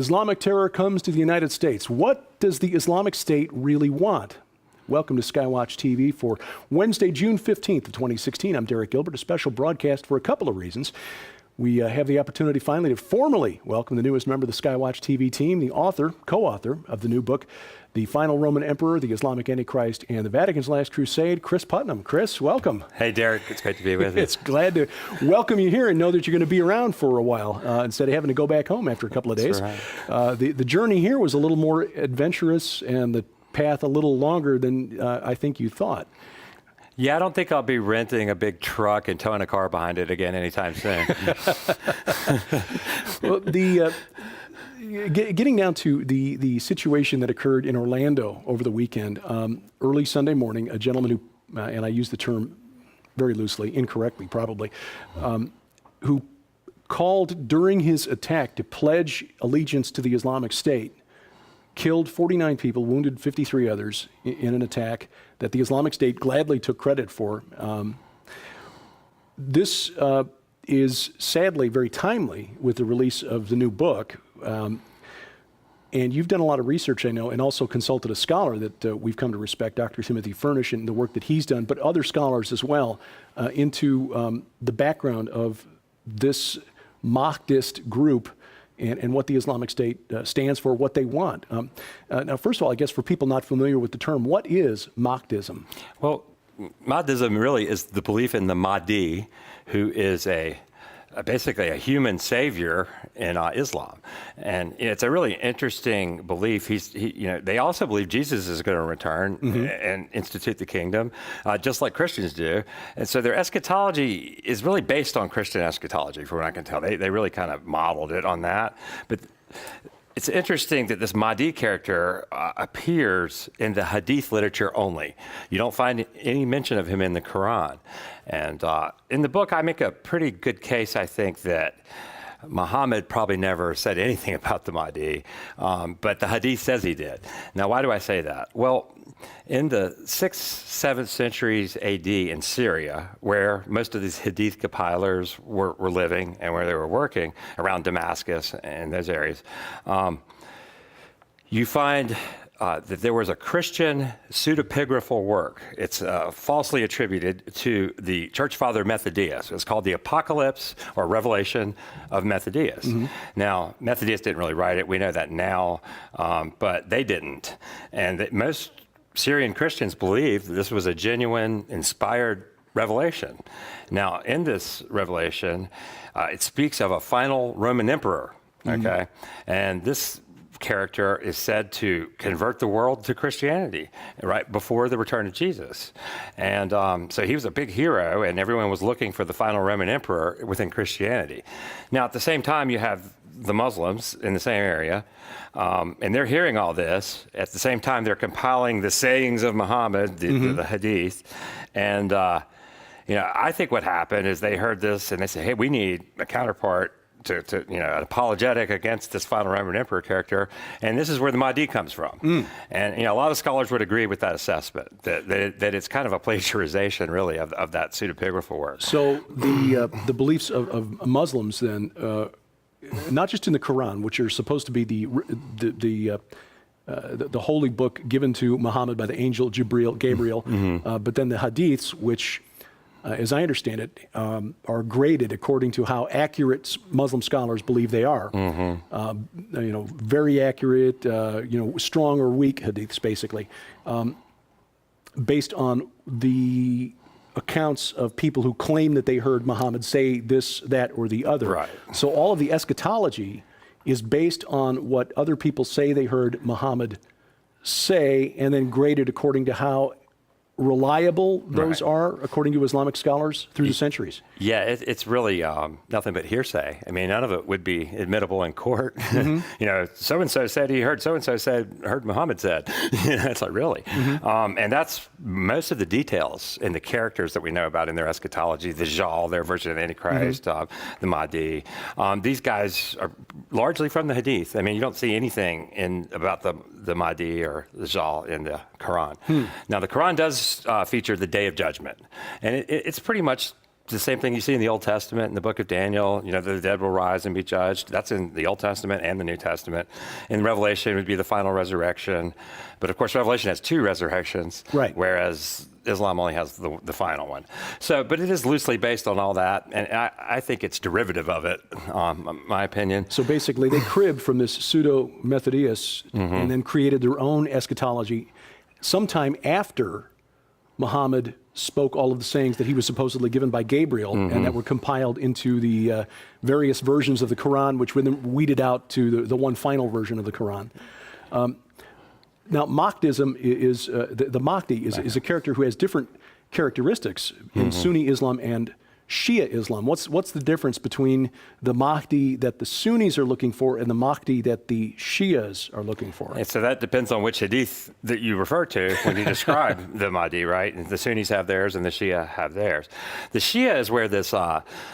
Islamic terror comes to the United States. What does the Islamic State really want? Welcome to SkyWatchTV for Wednesday, June 15th of 2016. I'm Derek Gilbert, a special broadcast for a couple of reasons. We have the opportunity finally to formally welcome the newest member of the SkyWatchTV team, the author, co-author of the new book, The Final Roman Emperor, the Islamic Antichrist, and the Vatican's Last Crusade, Cris Putnam. Cris, welcome. Hey, Derek. It's great to be with you. It's glad to welcome you here and know that you're going to be around for a while instead of having to go back home after a couple of days. That's right. The journey here was a little more adventurous and the path a little longer than I think you thought. Yeah, I don't think I'll be renting a big truck and towing a car behind it again anytime soon. Well, getting down to the situation that occurred in Orlando over the weekend, early Sunday morning, a gentleman who, and I use the term very loosely, incorrectly probably, who called during his attack to pledge allegiance to the Islamic State, killed 49 people, wounded 53 others in an attack that the Islamic State gladly took credit for. This is sadly very timely with the release of the new book. And you've done a lot of research, I know, and also consulted a scholar that we've come to respect, Dr. Timothy Furnish, and the work that he's done, but other scholars as well, into the background of this Mahdist group and what the Islamic State stands for, what they want. Now, first of all, I guess for people not familiar with the term, what is Mahdism? Well, Mahdism really is the belief in the Mahdi, who is basically a human savior in Islam. And it's a really interesting belief. They also believe Jesus is going to return and institute the kingdom, just like Christians do. And so their eschatology is really based on Christian eschatology, from what I can tell. They really kind of modeled it on that. But it's interesting that this Mahdi character appears in the Hadith literature only. You don't find any mention of him in the Quran. And in the book, I make a pretty good case, I think, that Muhammad probably never said anything about the Mahdi, but the Hadith says he did. Now, why do I say that? Well, in the 6th, 7th centuries AD in Syria, where most of these Hadith compilers were living and where they were working, around Damascus and those areas, you find that there was a Christian pseudepigraphal work. It's falsely attributed to the church father Methodius. It's called the Apocalypse or Revelation of Methodius. Now, Methodius didn't really write it. We know that now, but they didn't. And most Syrian Christians believed that this was a genuine, inspired revelation. Now, in this revelation, it speaks of a final Roman emperor, okay? And this character is said to convert the world to Christianity right before the return of Jesus. And so he was a big hero, and everyone was looking for the final Roman emperor within Christianity. Now, at the same time, you have the Muslims in the same area, and they're hearing all this. At the same time, they're compiling the sayings of Muhammad, the Hadith. And I think what happened is they heard this, and they said, hey, we need a counterpart to an apologetic against this final Roman emperor character, and this is where the Mahdi comes from. And a lot of scholars would agree with that assessment, that it's kind of a plagiarization, really, of that pseudepigraphal work. So the beliefs of Muslims then, not just in the Quran, which are supposed to be the holy book given to Muhammad by the angel Gabriel, but then the Hadiths, which as I understand it, are graded according to how accurate Muslim scholars believe they are. Very accurate, strong or weak hadiths, basically, based on the accounts of people who claim that they heard Muhammad say this, that, or the other. Right. So all of the eschatology is based on what other people say they heard Muhammad say, and then graded according to how reliable those are, according to Islamic scholars, through the centuries. Yeah, it's really nothing but hearsay. I mean, none of it would be admittable in court. So-and-so said he heard, so-and-so heard Muhammad said. It's like, really? And that's most of the details and the characters that we know about in their eschatology, the Jal, their version of the Antichrist, the Mahdi. These guys are largely from the Hadith. I mean, you don't see anything about the Mahdi or the Jal in the Quran. Now, the Quran does feature the Day of Judgment, and it's pretty much the same thing you see in the Old Testament, in the book of Daniel, the dead will rise and be judged. That's in the Old Testament and the New Testament. In Revelation, it would be the final resurrection. But of course, Revelation has 2 resurrections, right, whereas Islam only has the final one. So, but it is loosely based on all that, and I think it's derivative of it, my opinion. So basically, they cribbed from this pseudo-Methodius and then created their own eschatology sometime after Muhammad spoke all of the sayings that he was supposedly given by Gabriel and that were compiled into the various versions of the Quran, which were then weeded out to the one final version of the Quran. Now, Mahdism is, the Mahdi is a character who has different characteristics in Sunni Islam and Shia Islam. What's the difference between the Mahdi that the Sunnis are looking for and the Mahdi that the Shias are looking for? And so that depends on which hadith that you refer to when you describe the Mahdi, right? And the Sunnis have theirs and the Shia have theirs. The Shia is where this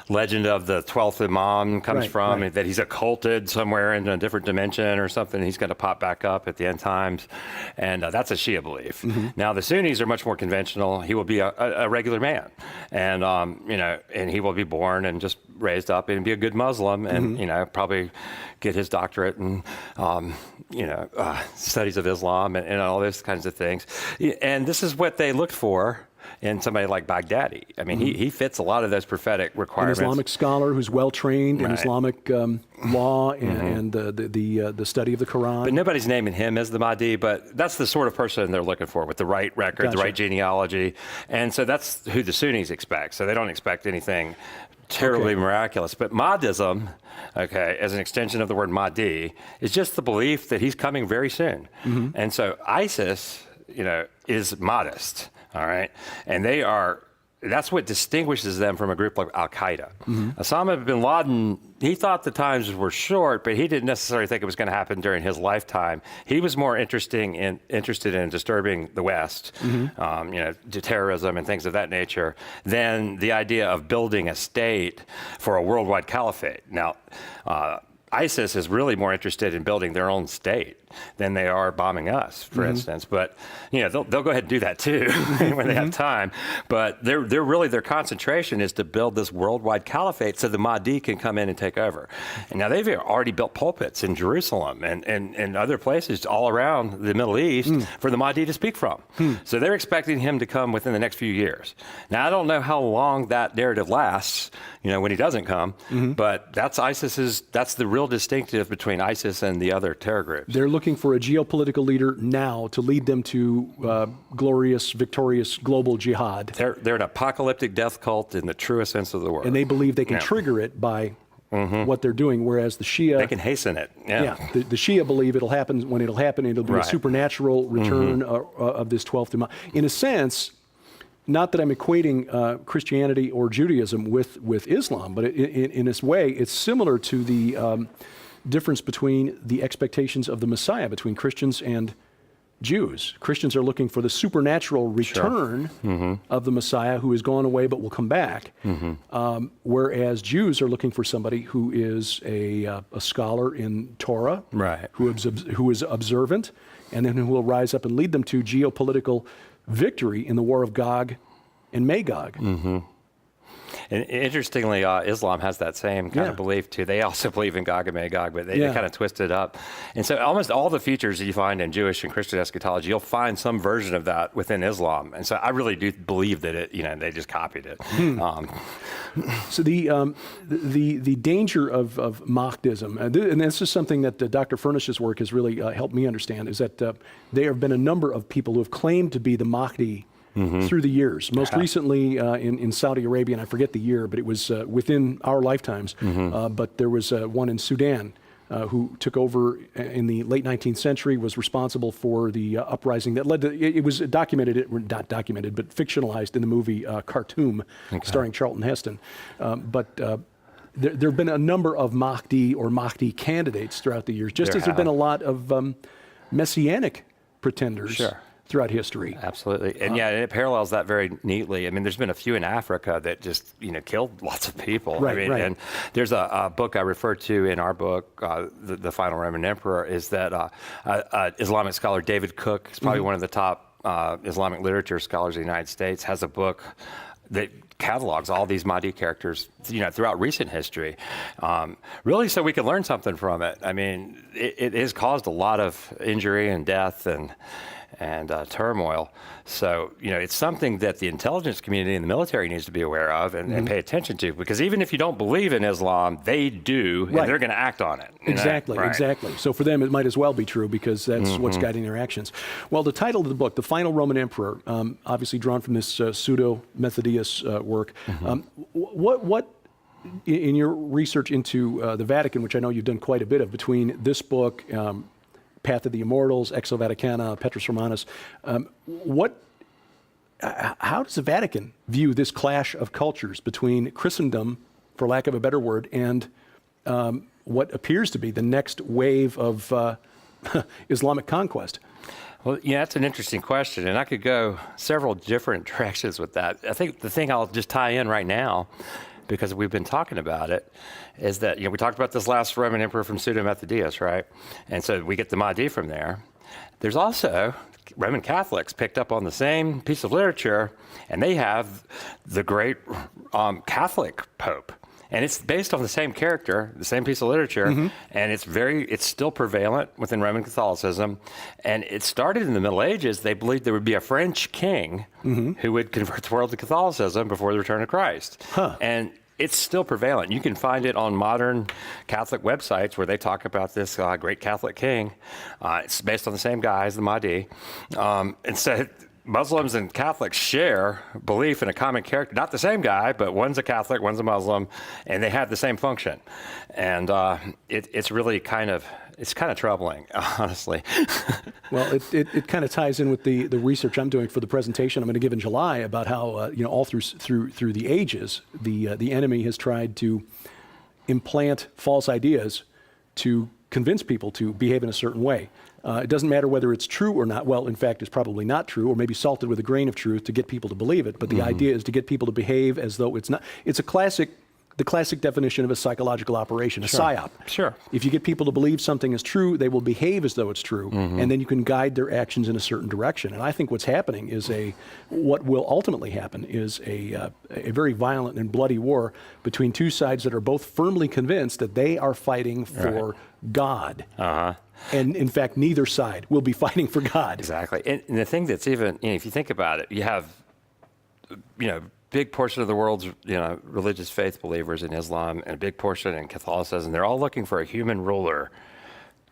legend of the 12th Imam comes from, that he's occulted somewhere in a different dimension or something. He's going to pop back up at the end times. And that's a Shia belief. Now, the Sunnis are much more conventional. He will be a regular man. And, and he will be born and just raised up and be a good Muslim and, probably get his doctorate and, studies of Islam and all those kinds of things. And this is what they looked for in somebody like Baghdadi. I mean, he fits a lot of those prophetic requirements. An Islamic scholar who's well-trained in Islamic law and the study of the Quran. But nobody's naming him as the Mahdi, but that's the sort of person they're looking for with the right record, the right genealogy. And so that's who the Sunnis expect. So they don't expect anything terribly miraculous. But Mahdism, as an extension of the word Mahdi, is just the belief that he's coming very soon. And so ISIS, is modest. All right. And that's what distinguishes them from a group like Al-Qaeda. Osama bin Laden, he thought the times were short, but he didn't necessarily think it was going to happen during his lifetime. He was more interested in disturbing the West, to terrorism and things of that nature, than the idea of building a state for a worldwide caliphate. Now, ISIS is really more interested in building their own state than they are bombing us, for instance. But they'll go ahead and do that too when they have time. But their concentration is to build this worldwide caliphate so the Mahdi can come in and take over. And now they've already built pulpits in Jerusalem and other places all around the Middle East for the Mahdi to speak from. So they're expecting him to come within the next few years. Now I don't know how long that narrative lasts, when he doesn't come. But that's that's the real distinctive between ISIS and the other terror groups. They're looking for a geopolitical leader now to lead them to glorious, victorious global jihad. They're an apocalyptic death cult in the truest sense of the word. And they believe they can trigger it by what they're doing, whereas the Shia... They can hasten it. The Shia believe it'll happen when it'll happen. It'll be a supernatural return of this 12th Imam. In a sense, not that I'm equating Christianity or Judaism with Islam, but in this way, it's similar to the difference between the expectations of the Messiah between Christians and Jews. Christians are looking for the supernatural return of the Messiah who has gone away but will come back, whereas Jews are looking for somebody who is a scholar in Torah, who is observant, and then who will rise up and lead them to geopolitical victory in the war of Gog and Magog. And interestingly, Islam has that same kind of belief too. They also believe in Gog and Magog, but they kind of twist it up. And so almost all the features that you find in Jewish and Christian eschatology, you'll find some version of that within Islam. And so I really do believe that they just copied it. So the danger of Mahdism, and this is something that Dr. Furnish's work has really helped me understand, is that there have been a number of people who have claimed to be the Mahdi through the years. Most recently in Saudi Arabia, and I forget the year, but it was within our lifetimes. But there was one in Sudan who took over in the late 19th century, was responsible for the uprising that led to, it was documented, not documented, but fictionalized in the movie Khartoum, starring Charlton Heston. But there have been a number of Mahdi or Mahdi candidates throughout the years, just as there have been a lot of messianic pretenders throughout history. Absolutely. And it parallels that very neatly. I mean, there's been a few in Africa that just, killed lots of people. And there's a book I refer to in our book, The Final Roman Emperor, is that Islamic scholar David Cook, is probably one of the top Islamic literature scholars of the United States, has a book that catalogs all these Mahdi characters, throughout recent history, really so we can learn something from it. I mean, it has caused a lot of injury and death and turmoil. So, it's something that the intelligence community and the military needs to be aware of and pay attention to, because even if you don't believe in Islam, they do, and they're going to act on it. Exactly, Right. exactly. So for them, it might as well be true, because that's what's guiding their actions. Well, the title of the book, The Final Roman Emperor, obviously drawn from this pseudo-Methodius work. What, in your research into the Vatican, which I know you've done quite a bit of, between this book, Path of the Immortals, Exo Vaticana, Petrus Romanus, how does the Vatican view this clash of cultures between Christendom, for lack of a better word, and what appears to be the next wave of Islamic conquest? Well, that's an interesting question, and I could go several different directions with that. I think the thing I'll just tie in right now, because we've been talking about it, is that, we talked about this last Roman emperor from Pseudo-Methodius, right? And so we get the Mahdi from there. There's also Roman Catholics picked up on the same piece of literature, and they have the great Catholic Pope. And it's based on the same character, the same piece of literature, and it's still prevalent within Roman Catholicism. And it started in the Middle Ages. They believed there would be a French king who would convert the world to Catholicism before the return of Christ. And it's still prevalent. You can find it on modern Catholic websites where they talk about this great Catholic king. It's based on the same guy as the Mahdi. And so Muslims and Catholics share belief in a common character, not the same guy, but one's a Catholic, one's a Muslim, and they have the same function. And it's really kind of troubling, honestly. Well, it kind of ties in with the research I'm doing for the presentation I'm going to give in July about how all through the ages, the enemy has tried to implant false ideas to convince people to behave in a certain way. It doesn't matter whether it's true or not. Well, in fact, it's probably not true, or maybe salted with a grain of truth to get people to believe it. But the idea is to get people to behave as though it's not. It's the classic definition of a psychological operation, a psyop. Sure. If you get people to believe something is true, they will behave as though it's true, and then you can guide their actions in a certain direction. And I think what's happening is what will ultimately happen is a very violent and bloody war between two sides that are both firmly convinced that they are fighting for God. And in fact, neither side will be fighting for God. Exactly. And the thing that's even, if you think about it, you have, big portion of the world's, religious faith believers in Islam and a big portion in Catholicism. They're all looking for a human ruler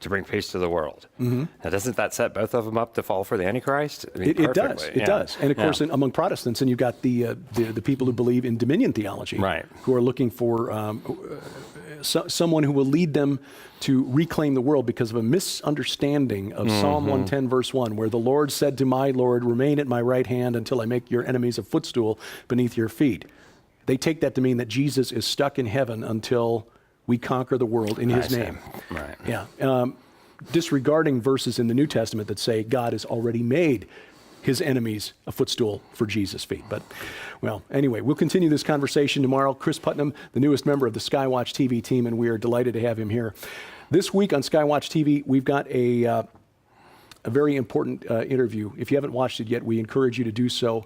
to bring peace to the world. Now, doesn't that set both of them up to fall for the Antichrist? I mean, It does. It does. And of course, among Protestants, and you've got the people who believe in dominion theology, who are looking for someone who will lead them to reclaim the world because of a misunderstanding of Psalm 110, verse 1, where the Lord said to my Lord, remain at my right hand until I make your enemies a footstool beneath your feet. They take that to mean that Jesus is stuck in heaven until we conquer the world in his name. Right. Yeah. Disregarding verses in the New Testament that say God has already made his enemies a footstool for Jesus' feet. But, well, anyway, we'll continue this conversation tomorrow. Cris Putnam, the newest member of the SkyWatch TV team, and we are delighted to have him here. This week on SkyWatch TV, we've got a very important interview. If you haven't watched it yet, we encourage you to do so,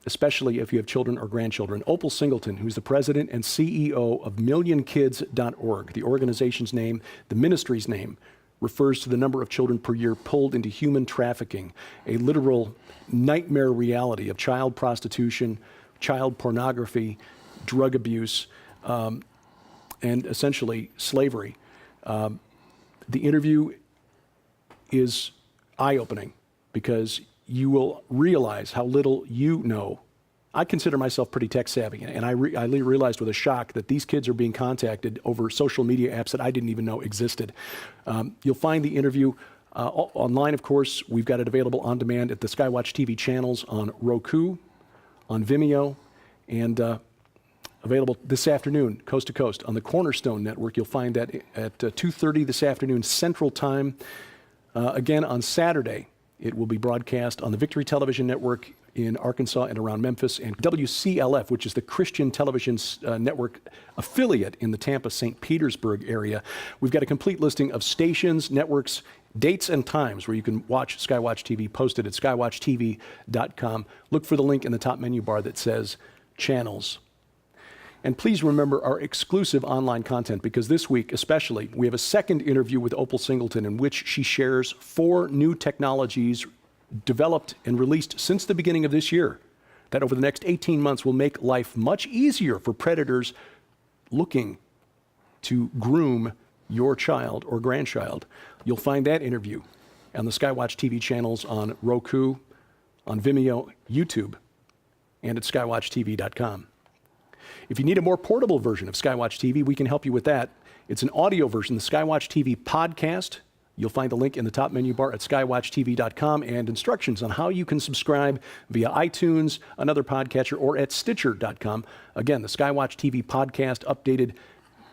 especially if you have children or grandchildren. Opal Singleton, who's the president and CEO of MillionKids.org, the organization's name, the ministry's name, refers to the number of children per year pulled into human trafficking, a literal nightmare reality of child prostitution, child pornography, drug abuse, and essentially slavery. The interview is eye-opening because you will realize how little you know. I consider myself pretty tech-savvy, and I realized with a shock that these kids are being contacted over social media apps that I didn't even know existed. You'll find the interview online, of course. We've got it available on demand at the SkyWatch TV channels on Roku, on Vimeo, and available this afternoon, coast to coast, on the Cornerstone Network. You'll find that at 2:30 this afternoon Central Time. Again, on Saturday, it will be broadcast on the Victory Television Network in Arkansas and around Memphis, and WCLF, which is the Christian Television Network affiliate in the Tampa, St. Petersburg area. We've got a complete listing of stations, networks, dates, and times where you can watch SkyWatch TV posted at skywatchtv.com. Look for the link in the top menu bar that says channels. And please remember our exclusive online content, because this week especially, we have a second interview with Opal Singleton in which she shares 4 new technologies developed and released since the beginning of this year that over the next 18 months will make life much easier for predators looking to groom your child or grandchild. You'll find that interview on the SkyWatch TV channels on Roku, on Vimeo, YouTube, and at skywatchtv.com. If you need a more portable version of SkyWatch TV, we can help you with that. It's an audio version, the SkyWatch TV podcast. You'll find the link in the top menu bar at skywatchtv.com and instructions on how you can subscribe via iTunes, another podcatcher, or at stitcher.com. Again, the SkyWatch TV podcast updated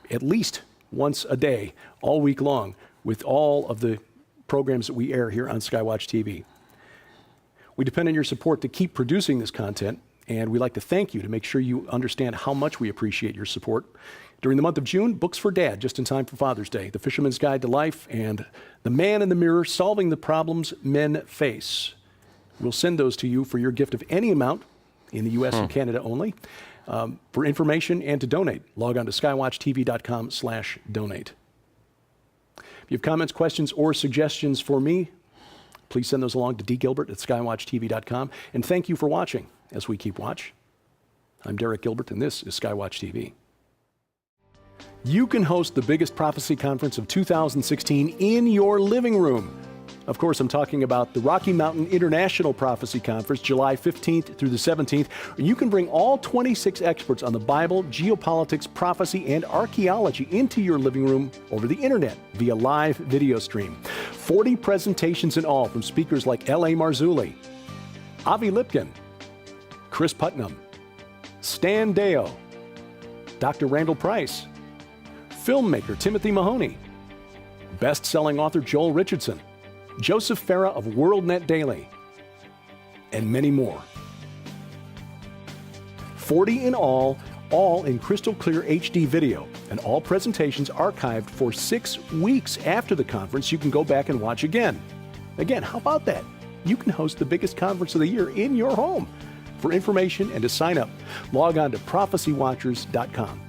at least once a day, all week long, with all of the programs that we air here on SkyWatch TV. We depend on your support to keep producing this content, and we'd like to thank you to make sure you understand how much we appreciate your support. During the month of June, Books for Dad, just in time for Father's Day, The Fisherman's Guide to Life, and The Man in the Mirror, Solving the Problems Men Face. We'll send those to you for your gift of any amount in the U.S. and Canada only. For information and to donate, log on to skywatchtv.com/donate. If you have comments, questions, or suggestions for me, please send those along to dgilbert@skywatchtv.com. And thank you for watching as we keep watch. I'm Derek Gilbert, and this is SkyWatch TV. You can host the biggest prophecy conference of 2016 in your living room. Of course, I'm talking about the Rocky Mountain International Prophecy Conference, July 15th through the 17th. You can bring all 26 experts on the Bible, geopolitics, prophecy, and archaeology into your living room over the internet via live video stream. 40 presentations in all from speakers like L.A. Marzulli, Avi Lipkin, Cris Putnam, Stan Deyo, Dr. Randall Price, filmmaker Timothy Mahoney, best-selling author Joel Richardson, Joseph Farah of WorldNet Daily, and many more. 40 in all in crystal clear HD video, and all presentations archived for 6 weeks after the conference. You can go back and watch again. Again, how about that? You can host the biggest conference of the year in your home. For information and to sign up, log on to prophecywatchers.com.